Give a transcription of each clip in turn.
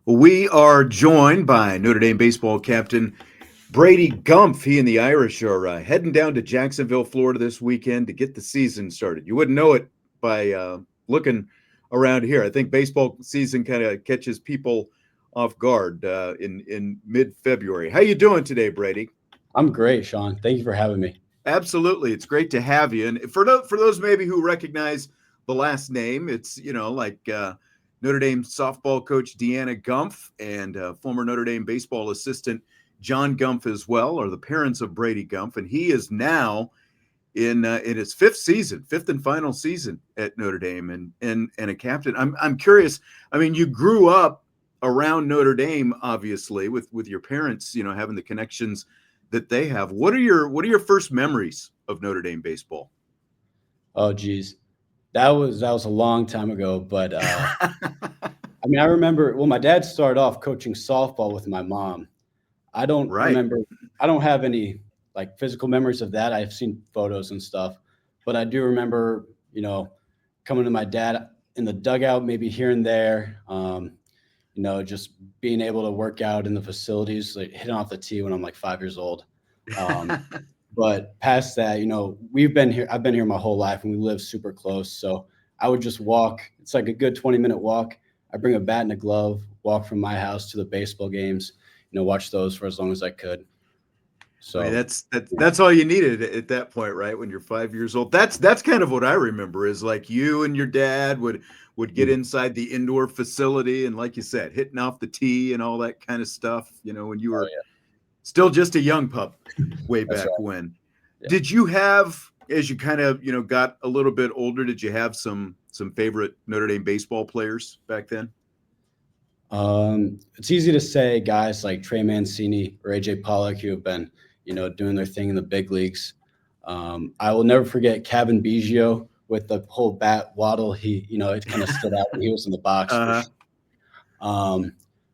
We are joined by Notre Dame baseball captain Brady Gumpf. He and the Irish are heading down to Jacksonville, Florida this weekend to get the season started. You wouldn't know it by looking around here. I think baseball season kind of catches people off guard in mid-February. How you doing today, Brady? I'm great, Sean. Thank you for having me. Absolutely, it's great to have you. And for those maybe who recognize the last name, it's like Notre Dame softball coach Deanna Gumpf and former Notre Dame baseball assistant John Gumpf as well, are the parents of Brady Gumpf, and he is now in his fifth and final season at Notre Dame, and a captain. I'm curious. I mean, you grew up around Notre Dame, obviously, with your parents, having the connections that they have. What are your first memories of Notre Dame baseball? Oh, geez, that was a long time ago. But I mean, I remember. Well, my dad started off coaching softball with my mom. I don't Right. remember. I don't have any like physical memories of that. I've seen photos and stuff, but I do remember, coming to my dad in the dugout, maybe here and there. Just being able to work out in the facilities, like hitting off the tee when I'm like 5 years old. Um, But past that, we've been here. I've been here my whole life, and we live super close. So I would just walk. It's like a good 20-minute walk. I bring a bat and a glove, walk from my house to the baseball games. Watch those for as long as I could. I mean, So that's yeah, that's all you needed at that point, right? When you're 5 years old. That's kind of what I remember is like you and your dad would get mm, inside the indoor facility and, like you said, hitting off the tee and all that kind of stuff. When you oh were yeah, still just a young pup way that's back right. when. Yeah. Did you have, as you kind of got a little bit older, did you have some favorite Notre Dame baseball players back then? It's easy to say guys like Trey Mancini or AJ Pollock who have been, doing their thing in the big leagues. I will never forget Kevin Biggio with the whole bat waddle. It kind of stood out when he was in the box for Uh-huh. sure. Um,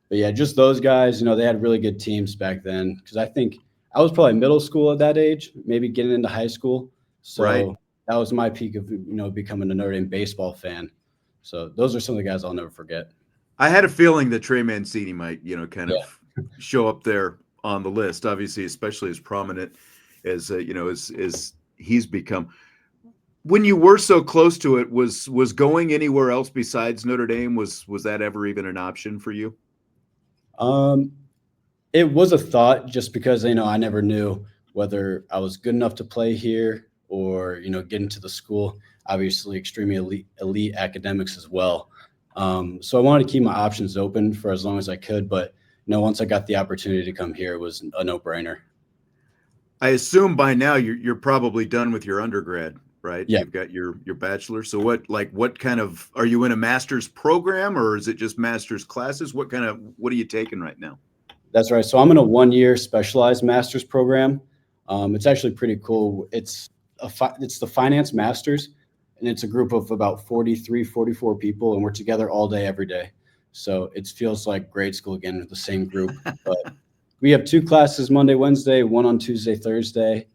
but yeah, just those guys, they had really good teams back then. Because I think I was probably middle school at that age, maybe getting into high school. Right. So that was my peak of becoming a Notre Dame baseball fan. So those are some of the guys I'll never forget. I had a feeling that Trey Mancini might, kind Yeah. of show up there on the list. Obviously, especially as prominent as as he's become. When you were so close to it, was going anywhere else besides Notre Dame, was that ever even an option for you? Um, it was a thought just because I never knew whether I was good enough to play here or get into the school. Obviously, extremely elite academics as well. So I wanted to keep my options open for as long as I could. But once I got the opportunity to come here, it was a no brainer. I assume by now you're probably done with your undergrad, right? Yeah, You've got your bachelor. So what kind of, are you in a master's program, or is it just master's classes? What are you taking right now? that's right. So I'm in a 1 year specialized master's program. It's actually pretty cool. It's the finance masters, and it's a group of about 43, 44 people, and we're together all day, every day. So it feels like grade school again with the same group. But we have two classes Monday, Wednesday, one on Tuesday, Thursday,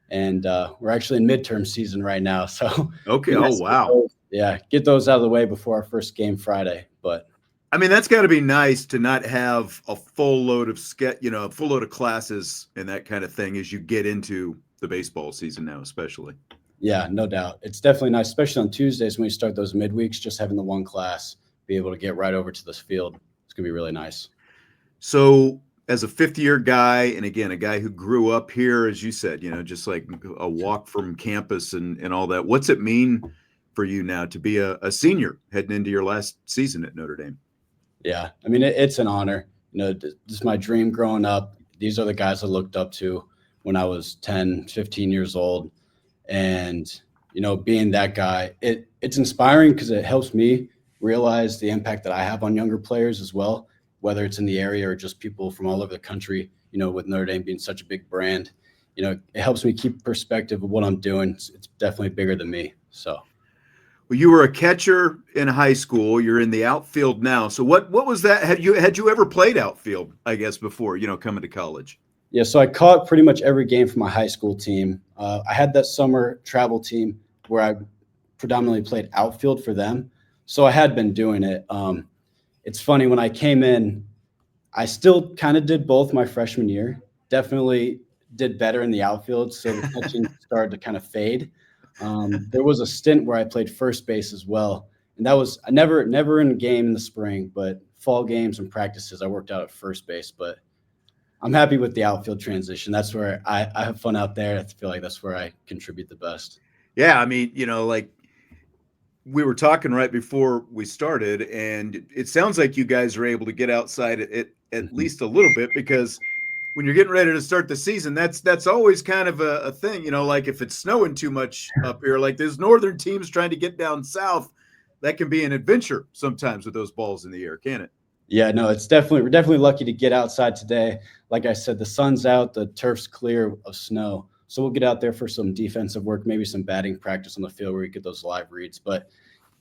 and we're actually in midterm season right now. So Okay. be Oh nice to get wow. those, yeah, get those out of the way before our first game Friday. But I mean, that's got to be nice to not have a full load of a full load of classes and that kind of thing as you get into the baseball season now, especially. yeah, no doubt. It's definitely nice, especially on Tuesdays when we start those midweeks, just having the one class, be able to get right over to this field. It's going to be really nice. So, as a fifth year guy, and again, a guy who grew up here, as you said, just like a walk from campus and all that, what's it mean for you now to be a senior heading into your last season at Notre Dame? Yeah. I mean, it's an honor. This is my dream growing up. These are the guys I looked up to when I was 10, 15 years old. And, being that guy, it's inspiring because it helps me realize the impact that I have on younger players as well, whether it's in the area or just people from all over the country, with Notre Dame being such a big brand. It helps me keep perspective of what I'm doing. It's definitely bigger than me. So, Well, you were a catcher in high school. You're in the outfield now. So what was that? Had you ever played outfield? I guess before coming to college. yeah, so I caught pretty much every game for my high school team. I had that summer travel team where I predominantly played outfield for them. So I had been doing it. it's funny when I came in, I still kind of did both my freshman year. Definitely did better in the outfield, so the catching started to kind of fade. There was a stint where I played first base as well, and that was I never in a game in the spring, but fall games and practices I worked out at first base. But I'm happy with the outfield transition. That's where I have fun out there. I feel like that's where I contribute the best. Yeah, I mean, like we were talking right before we started, and it sounds like you guys are able to get outside at Mhm. least a little bit because when you're getting ready to start the season, that's always kind of a thing, like if it's snowing too much up here, like there's northern teams trying to get down south, that can be an adventure sometimes with those balls in the air, can it? Yeah, no, we're definitely lucky to get outside today. Like I said, the sun's out, the turf's clear of snow. So we'll get out there for some defensive work, maybe some batting practice on the field where we get those live reads. But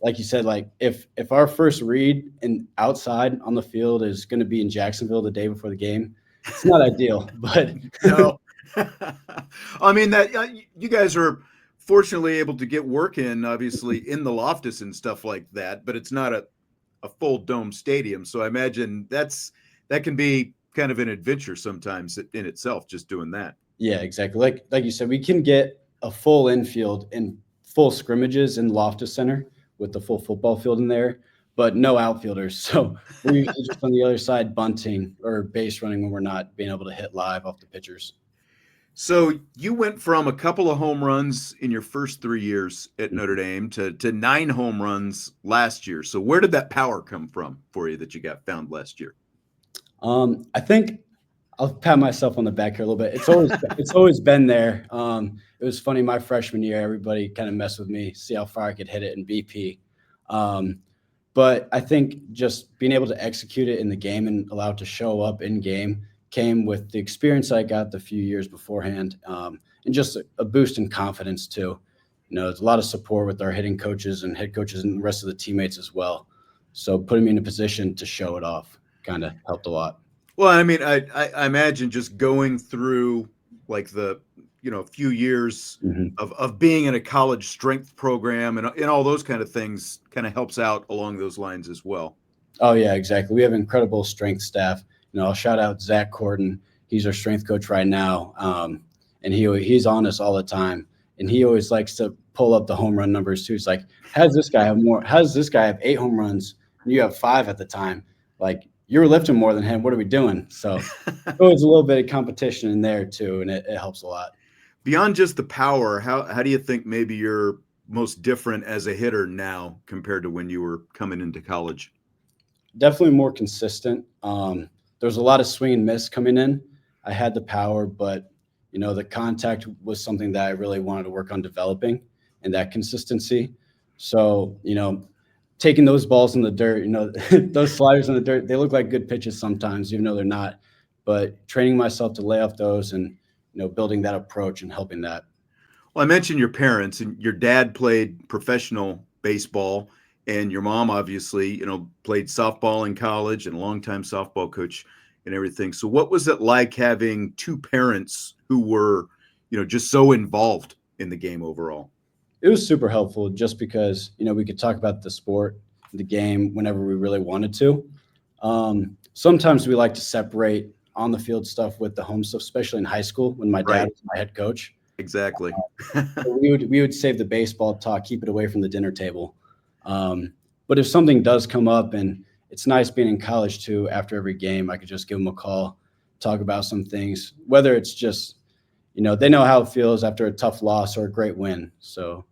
like you said, like if our first read and outside on the field is going to be in Jacksonville the day before the game, it's not ideal. But No. I mean that you guys are fortunately able to get work in, obviously in the Loftus and stuff like that, but it's not a full dome stadium. So I imagine that can be kind of an adventure sometimes in itself, just doing that. yeah, exactly. Like you said, we can get a full infield and full scrimmages in Loftus Center with the full football field in there, but no outfielders. So we're usually just on the other side bunting or base running when we're not being able to hit live off the pitchers. So you went from a couple of home runs in your first 3 years at Notre Mhm. Dame to 9 home runs last year. So where did that power come from for you that you got found last year? I think I'll pat myself on the back here a little bit. It's always been there. It was funny my freshman year, everybody kind of messed with me, see how far I could hit it in BP. Um, but I think just being able to execute it in the game and allow it to show up in game came with the experience I got the few years beforehand, and just a boost in confidence too. There's a lot of support with our hitting coaches and head coaches and the rest of the teammates as well. So putting me in a position to show it off kind of helped a lot. Well, I mean, I imagine just going through like the few years Mhm. of being in a college strength program and all those kind of things kind of helps out along those lines as well. Oh yeah, exactly. We have incredible strength staff. I'll shout out Zach Corden. He's our strength coach right now, and he's on us all the time. And he always likes to pull up the home run numbers too. He's like, "How does this guy have more? How does this guy have 8 home runs? And you have 5 at the time. Like you're lifting more than him. What are we doing?" So always a little bit of competition in there too, and it helps a lot. Beyond just the power, how do you think maybe you're most different as a hitter now compared to when you were coming into college? Definitely more consistent. There was a lot of swing and miss coming in. I had the power, but the contact was something that I really wanted to work on developing and that consistency. So, taking those balls in the dirt, those sliders in the dirt, they look like good pitches sometimes, even though they're not. But training myself to lay off those and building that approach and helping that. Well, I mentioned your parents, and your dad played professional baseball, and your mom obviously, played softball in college and a longtime softball coach and everything. So, what was it like having two parents who were, just so involved in the game overall? It was super helpful just because we could talk about the sport, the game whenever we really wanted to. Sometimes we like to separate on the field stuff with the home stuff, especially in high school when my dad Right. was my head coach. Exactly. So we would save the baseball talk, keep it away from the dinner table. But if something does come up, and it's nice being in college too, after every game, I could just give them a call, talk about some things, whether it's just they know how it feels after a tough loss or a great win. So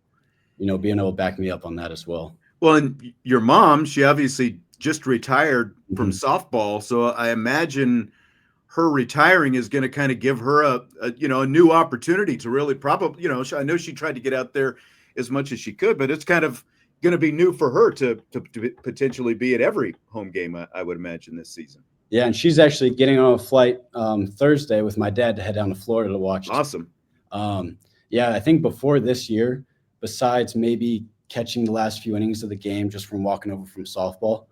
being able to back me up on that as well. Well, and your mom, she obviously just retired from Mhm. softball, so I imagine her retiring is going to kind of give her a new opportunity to really probably I know she tried to get out there as much as she could, but it's kind of going to be new for her to potentially be at every home game, I would imagine, this season. Yeah, and she's actually getting on a flight Thursday with my dad to head down to Florida to watch. Awesome. Um, yeah, I think before this year, besides maybe catching the last few innings of the game just from walking over from softball,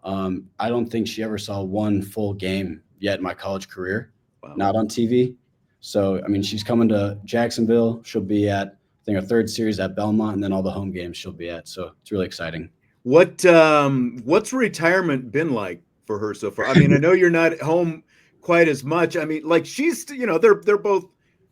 I don't think she ever saw one full game yet in my college career, Wow. not on TV. So, I mean, she's coming to Jacksonville. She'll be at, I think, our third series at Belmont, and then all the home games she'll be at. So it's really exciting. What's retirement been like for her so far? I mean, I know you're not at home quite as much. I mean, like she's, they're both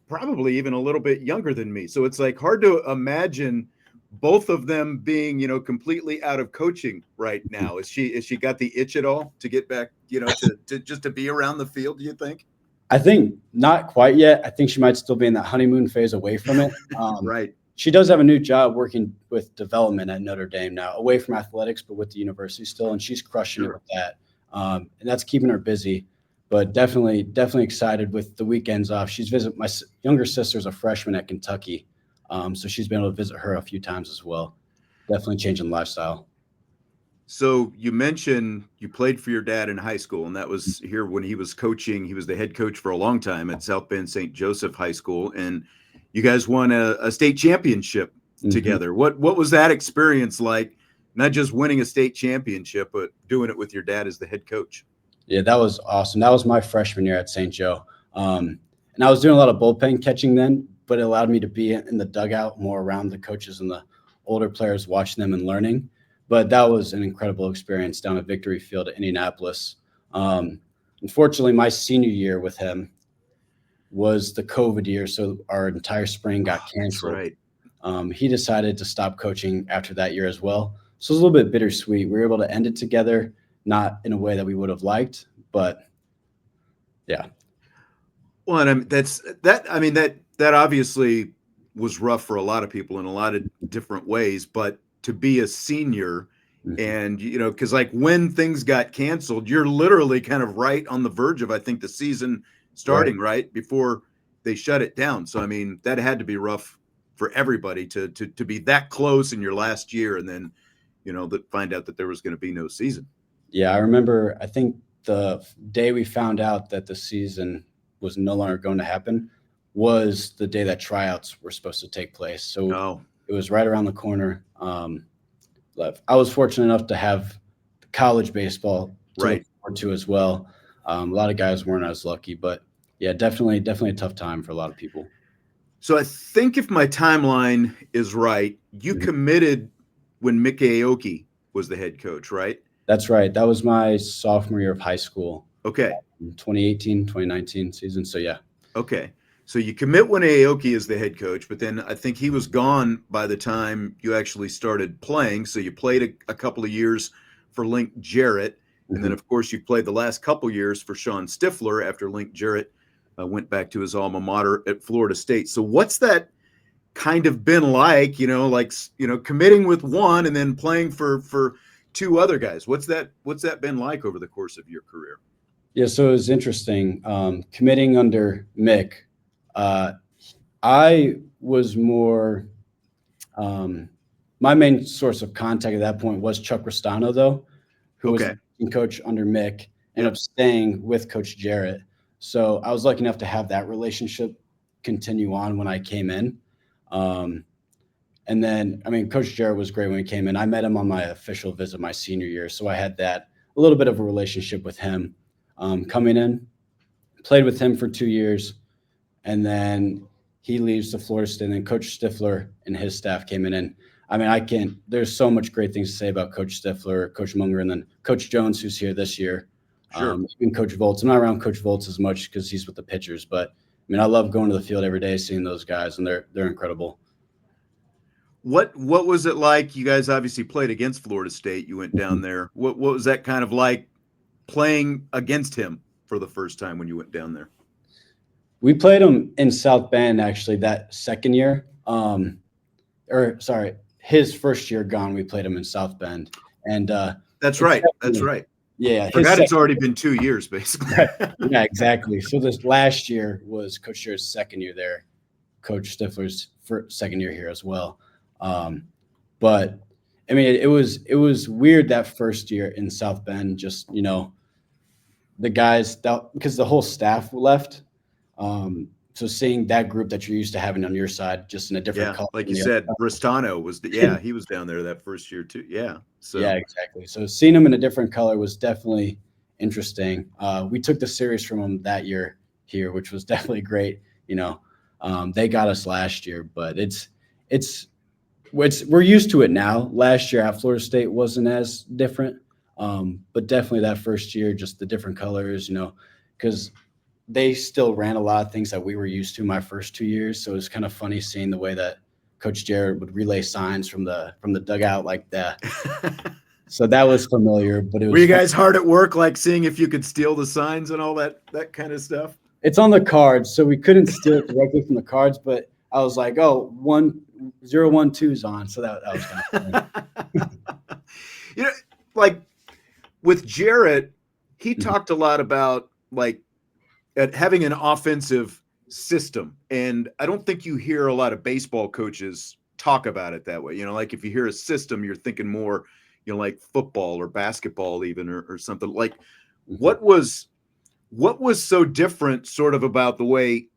probably even a little bit younger than me. So it's like hard to imagine both of them being, completely out of coaching right now. Is she got the itch at all to get back, to just to be around the field, do you think? I think not quite yet. I think she might still be in that honeymoon phase away from it. Right. She does have a new job working with development at Notre Dame now, away from athletics, but with the university still, and she's crushing it Sure. with that. And that's keeping her busy. But definitely excited with the weekends off. She's visit my younger sister's a freshman at Kentucky, so she's been able to visit her a few times as well. Definitely changing lifestyle. So you mentioned you played for your dad in high school, and that was here when he was coaching. He was the head coach for a long time at South Bend St. Joseph High School, and you guys won a state championship Mm-hmm. together. What was that experience like? Not just winning a state championship, but doing it with your dad as the head coach. Yeah, that was awesome. That was my freshman year at St. Joe. And I was doing a lot of bullpen catching then, but it allowed me to be in the dugout more around the coaches and the older players, watching them and learning. But that was an incredible experience down at Victory Field at Indianapolis. Unfortunately, my senior year with him was the COVID year, so our entire spring got That's canceled. right. He decided to stop coaching after that year as well. So it was a little bit bittersweet. We were able to end it together, not in a way that we would have liked, but yeah. Well, and I mean, that's that. I mean that obviously was rough for a lot of people in a lot of different ways. But to be a senior, Mhm. and because like when things got canceled, you're literally kind of right on the verge of I think the season Right. starting right before they shut it down. So I mean that had to be rough for everybody to be that close in your last year, and then that find out that there was going to be no season. Yeah, I remember, I think the day we found out that the season was no longer going to happen was the day that tryouts were supposed to take place. So Oh, it was right around the corner. I was fortunate enough to have college baseball to look right. forward to as well. A lot of guys weren't as lucky, but yeah, definitely a tough time for a lot of people. So I think if my timeline is right, you Mhm. committed when Mick Aoki was the head coach, right? That's right. That was my sophomore year of high school, Okay. 2018, 2019 season. So yeah. Okay. So you commit when Aoki is the head coach, but then I think he was gone by the time you actually started playing. So you played a couple of years for Link Jarrett. And then, Mhm. of course, you played the last couple years for Sean Stifler after Link Jarrett went back to his alma mater at Florida State. So what's that kind of been like, committing with one and then playing for two other guys? What's that been like over the course of your career? Yeah, so it was interesting. Committing under Mick, uh, I was more, um, my main source of contact at that point was Chuck Restano, though, who was Okay. the coach under Mick, ended up Yep. staying with Coach Jarrett. So I was lucky enough to have that relationship continue on when I came in. Um, and then, I mean, Coach Jarrett was great when he came in. I met him on my official visit my senior year. So I had that a little bit of a relationship with him coming in. Played with him for 2 years, and then he leaves to Florida State. And then Coach Stifler and his staff came in. And I mean, I can't, there's so much great things to say about Coach Stifler, Coach Munger, and then Coach Jones, who's here this year. Sure. Even Coach Volts. I'm not around Coach Volts as much because he's with the pitchers, but I mean, I love going to the field every day, seeing those guys, and they're incredible. What was it like? You guys obviously played against Florida State. You went down there. What was that kind of like playing against him for the first time when you went down there? We played him in South Bend actually that second year. Or sorry, his first year gone, we played him in South Bend, and That's it's right. That's definitely, right. yeah, his Forgot it's second. already been 2 years, basically. Yeah, exactly. So this last year was Coach Jarrett's second year there, Coach Stifler's second year here as well. Um, but I mean, it was weird that first year in South Bend. Just the guys that, because the whole staff left. So seeing that group that you're used to having on your side, just in a different Yeah, color like than you the said, Restano other. he was down there that first year too. Yeah. Yeah, So exactly. So seeing him in a different color was definitely interesting. We took the series from him that year here, which was definitely great. They got us last year, but it's we're used to it now. Last year at Florida State wasn't as different, but definitely that first year, just the different colors, because they still ran a lot of things that we were used to my first 2 years. So it was kind of funny seeing the way that Coach Jared would relay signs from the dugout like that. So that was familiar, but it was. Were you guys hard at work, like seeing if you could steal the signs and all that kind of stuff? It's on the cards, so we couldn't steal it directly from the cards. But I was like, oh, 1012's on, so that was kind of funny. Like with Jarrett, he talked a lot about like having an offensive system, and I don't think you hear a lot of baseball coaches talk about it that way. Like if you hear a system, you're thinking more, like football or basketball even, or something. Like what was so different sort of about the way,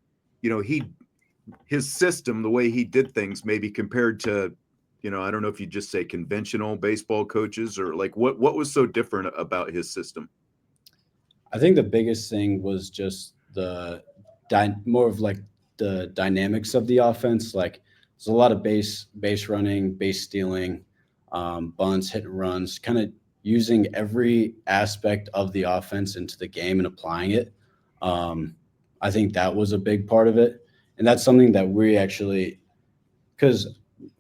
his system, the way he did things, maybe compared to, I don't know if you just say conventional baseball coaches, or like what was so different about his system? I think the biggest thing was just more of like the dynamics of the offense. Like there's a lot of base running, base stealing, bunts, hit and runs, kind of using every aspect of the offense into the game and applying it. I think that was a big part of it. And that's something that we actually, because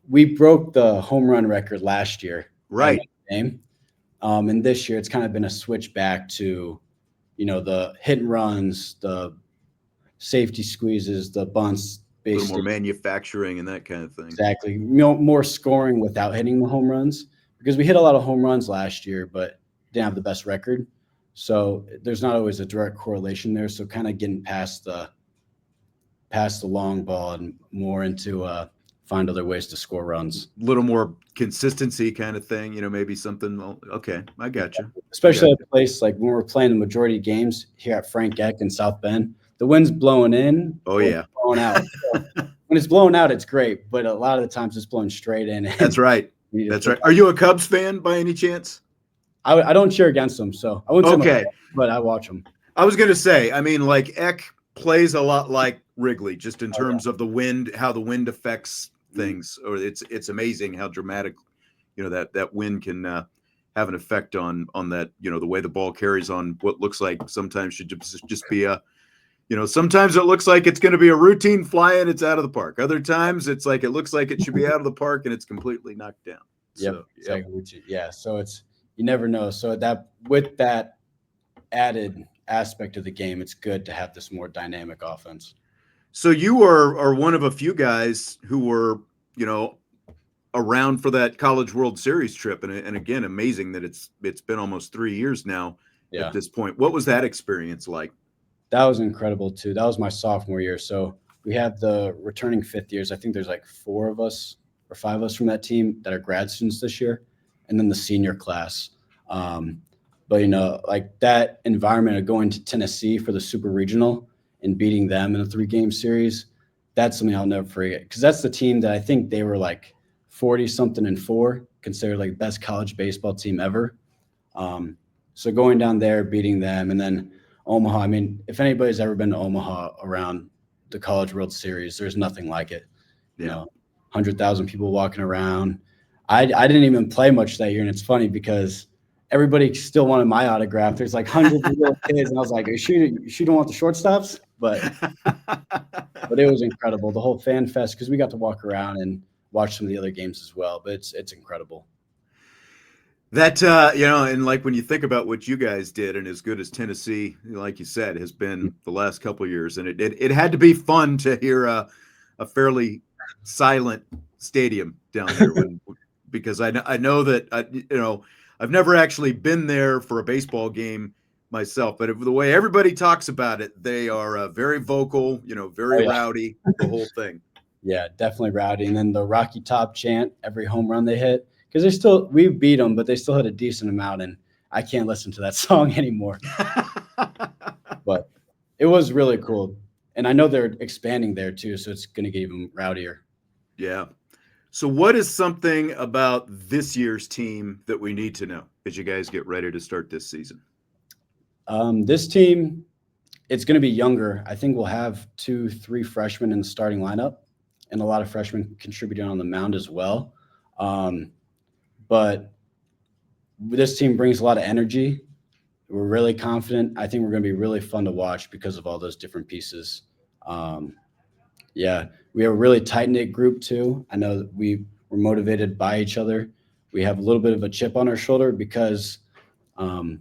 we broke the home run record last year. Right. Game. And this year it's kind of been a switch back to, the hit and runs, the safety squeezes, the bunts, a little more manufacturing and that kind of thing. Exactly. More scoring without hitting the home runs, because we hit a lot of home runs last year, but didn't have the best record. So there's not always a direct correlation there. So kind of getting past the long ball and more into find other ways to score runs. A little more consistency kind of thing, maybe something. Okay, I got you. Especially at a place like when we're playing the majority of games here at Frank Eck in South Bend, the wind's blowing in. Oh yeah, blowing out. So when it's blowing out, it's great, but a lot of the times it's blowing straight in. That's right. That's right. Are you a Cubs fan by any chance? I don't cheer against them, so I wouldn't say but I watch them. I was gonna say, I mean, like Eck plays a lot like Wrigley, just in terms of the wind, how the wind affects things. Or it's amazing how dramatic, that wind can have an effect on that. The way the ball carries on what looks like sometimes should just be a. Sometimes it looks like it's going to be a routine fly and it's out of the park. Other times it's like it looks like it should be out of the park and it's completely knocked down. So, yeah. So you never know. So with that added aspect of the game, it's good to have this more dynamic offense. So you are one of a few guys who were, around for that College World Series trip, and again, amazing that it's been almost 3 years now at this point. What was that experience like? That was incredible too. That was my sophomore year. So we have the returning fifth years. I think there's like 4 of us or 5 of us from that team that are grad students this year, and then the senior class. But like that environment of going to Tennessee for the Super Regional and beating them in a 3-game series, that's something I'll never forget, because that's the team that I think they were like 40-something-4, considered like best college baseball team ever. So going down there, beating them, and then Omaha. I mean, if anybody's ever been to Omaha around the College World Series, there's nothing like it. 100,000 people walking around. I didn't even play much that year, and it's funny because everybody still wanted my autograph. There's like hundreds of little kids, and I was like, you don't want the shortstops? But it was incredible, the whole fan fest, because we got to walk around and watch some of the other games as well. But it's incredible. That, and like when you think about what you guys did, and as good as Tennessee, like you said, has been the last couple of years, and it had to be fun to hear a fairly silent stadium down there because I know that, I've never actually been there for a baseball game myself, but the way everybody talks about it, they are very vocal, very rowdy, the whole thing. Yeah, definitely rowdy. And then the Rocky Top chant every home run they hit. Because we beat them, but they still had a decent amount, and I can't listen to that song anymore. But it was really cool. And I know they're expanding there too, so it's going to get even rowdier. Yeah. So what is something about this year's team that we need to know as you guys get ready to start this season? This team, it's going to be younger. I think we'll have 2-3 freshmen in the starting lineup, and a lot of freshmen contributing on the mound as well. But this team brings a lot of energy. We're really confident. I think we're going to be really fun to watch because of all those different pieces. Um, yeah, we have a really tight knit group too. I know that we're motivated by each other. We have a little bit of a chip on our shoulder um,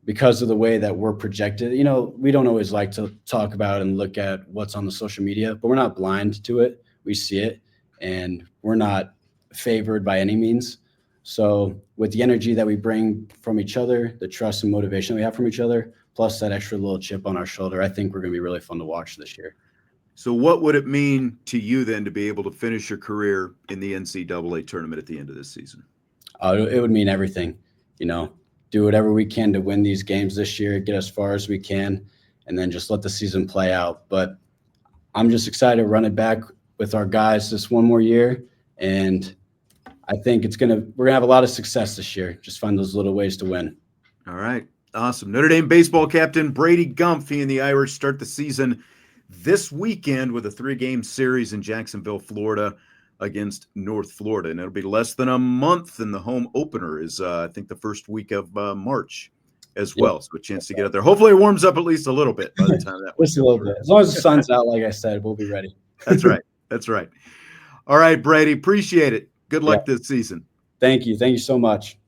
because of the way that we're projected. You know, we don't always like to talk about and look at what's on the social media, but we're not blind to it. We see it, and we're not favored by any means. So, with the energy that we bring from each other, the trust and motivation we have from each other, plus that extra little chip on our shoulder, I think we're going to be really fun to watch this year. So, what would it mean to you then to be able to finish your career in the NCAA tournament at the end of this season? It would mean everything, you know, do whatever we can to win these games this year, get as far as we can, and then just let the season play out. But I'm just excited to run it back with our guys this one more year. And I think we're gonna have a lot of success this year. Just find those little ways to win. All right. Awesome. Notre Dame baseball captain Brady Gumpf. He and the Irish start the season this weekend with a 3-game series in Jacksonville, Florida against North Florida. And it'll be less than a month. And the home opener is, I think, the first week of March as well. So a chance to get out there. Hopefully it warms up at least a little bit by the time that Just a little bit. As long as the sun's out, like I said, we'll be ready. That's right. That's right. All right, Brady. Appreciate it. Good luck this season. Thank you. Thank you so much.